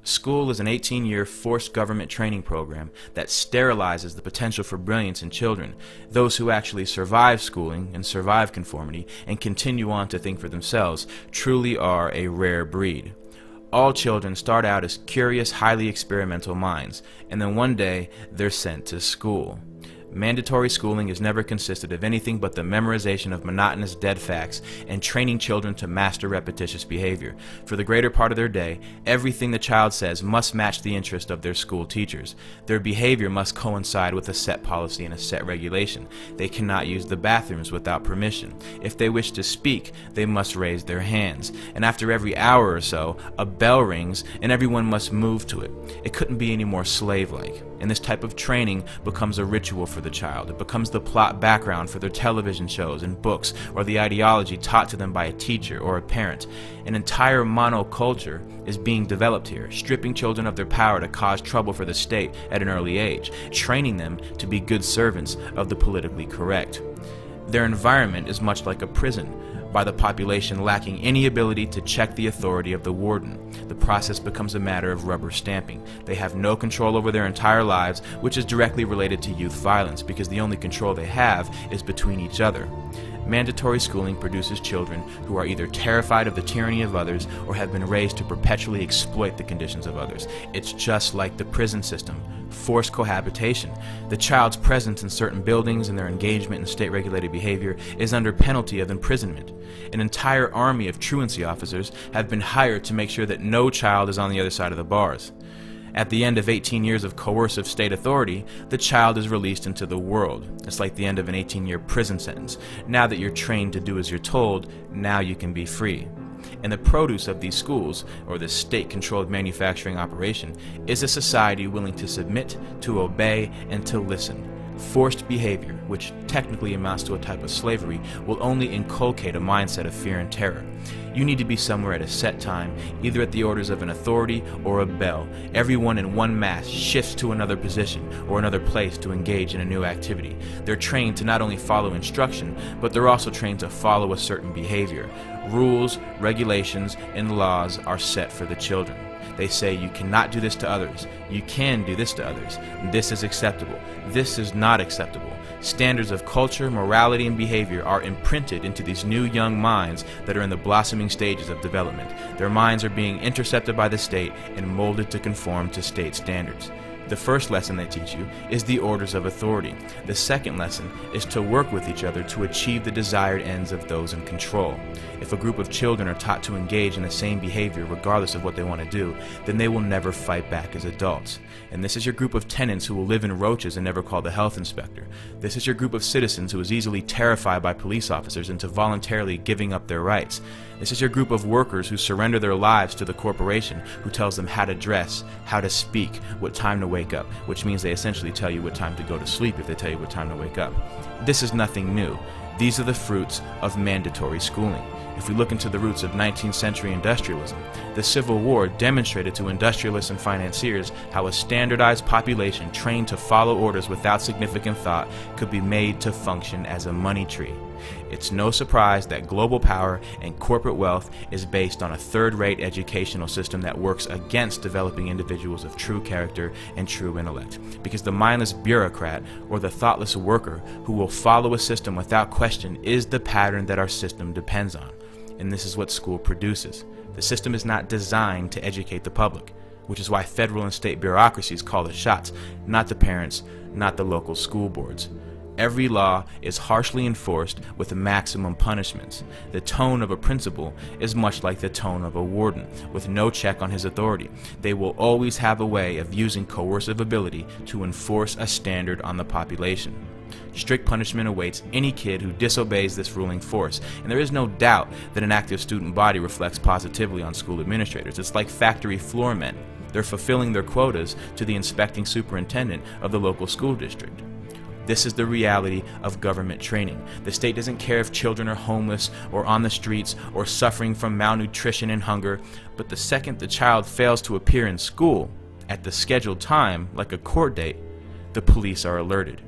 School is an 18-year forced government training program that sterilizes the potential for brilliance in children. Those who actually survive schooling and survive conformity and continue on to think for themselves truly are a rare breed. All children start out as curious, highly experimental minds, and then one day they're sent to school. Mandatory schooling has never consisted of anything but the memorization of monotonous dead facts and training children to master repetitious behavior. For the greater part of their day, everything the child says must match the interest of their school teachers. Their behavior must coincide with a set policy and a set regulation. They cannot use the bathrooms without permission. If they wish to speak, they must raise their hands. And after every hour or so, a bell rings and everyone must move to it. It couldn't be any more slave-like. And this type of training becomes a ritual for the child. It becomes the plot background for their television shows and books, or the ideology taught to them by a teacher or a parent. An entire monoculture is being developed here, stripping children of their power to cause trouble for the state at an early age, training them to be good servants of the politically correct. Their environment is much like a prison, by the population lacking any ability to check the authority of the warden. The process becomes a matter of rubber stamping. They have no control over their entire lives, which is directly related to youth violence, because the only control they have is between each other. Mandatory schooling produces children who are either terrified of the tyranny of others or have been raised to perpetually exploit the conditions of others. It's just like the prison system. Forced cohabitation. The child's presence in certain buildings and their engagement in state-regulated behavior is under penalty of imprisonment. An entire army of truancy officers have been hired to make sure that no child is on the other side of the bars. At the end of 18 years of coercive state authority, the child is released into the world. It's like the end of an 18-year prison sentence. Now that you're trained to do as you're told, now you can be free. And the produce of these schools, or this state-controlled manufacturing operation, is a society willing to submit, to obey, and to listen. Forced behavior, which technically amounts to a type of slavery, will only inculcate a mindset of fear and terror. You need to be somewhere at a set time, either at the orders of an authority or a bell. Everyone in one mass shifts to another position or another place to engage in a new activity. They're trained to not only follow instruction, but they're also trained to follow a certain behavior. Rules, regulations, and laws are set for the children. They say you cannot do this to others. You can do this to others. This is acceptable. This is not acceptable. Standards of culture, morality, and behavior are imprinted into these new young minds that are in the blossoming stages of development. Their minds are being intercepted by the state and molded to conform to state standards. The first lesson they teach you is the orders of authority. The second lesson is to work with each other to achieve the desired ends of those in control. If a group of children are taught to engage in the same behavior regardless of what they want to do, then they will never fight back as adults. And this is your group of tenants who will live in roaches and never call the health inspector. This is your group of citizens who is easily terrified by police officers into voluntarily giving up their rights. This is your group of workers who surrender their lives to the corporation who tells them how to dress, how to speak, what time to wake up, which means they essentially tell you what time to go to sleep if they tell you what time to wake up. This is nothing new. These are the fruits of mandatory schooling. If we look into the roots of 19th century industrialism, the Civil War demonstrated to industrialists and financiers how a standardized population trained to follow orders without significant thought could be made to function as a money tree. It's no surprise that global power and corporate wealth is based on a third-rate educational system that works against developing individuals of true character and true intellect. Because the mindless bureaucrat or the thoughtless worker who will follow a system without question is the pattern that our system depends on. And this is what school produces. The system is not designed to educate the public, which is why federal and state bureaucracies call the shots, not the parents, not the local school boards. Every law is harshly enforced with maximum punishments. The tone of a principal is much like the tone of a warden, with no check on his authority. They will always have a way of using coercive ability to enforce a standard on the population. Strict punishment awaits any kid who disobeys this ruling force, and there is no doubt that an active student body reflects positively on school administrators. It's like factory floor men. They're fulfilling their quotas to the inspecting superintendent of the local school district. This is the reality of government training. The state doesn't care if children are homeless or on the streets or suffering from malnutrition and hunger, but the second the child fails to appear in school at the scheduled time, like a court date, the police are alerted.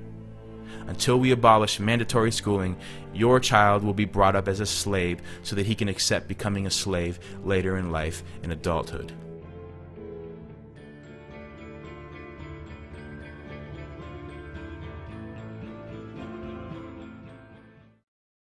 Until we abolish mandatory schooling, your child will be brought up as a slave so that he can accept becoming a slave later in life in adulthood.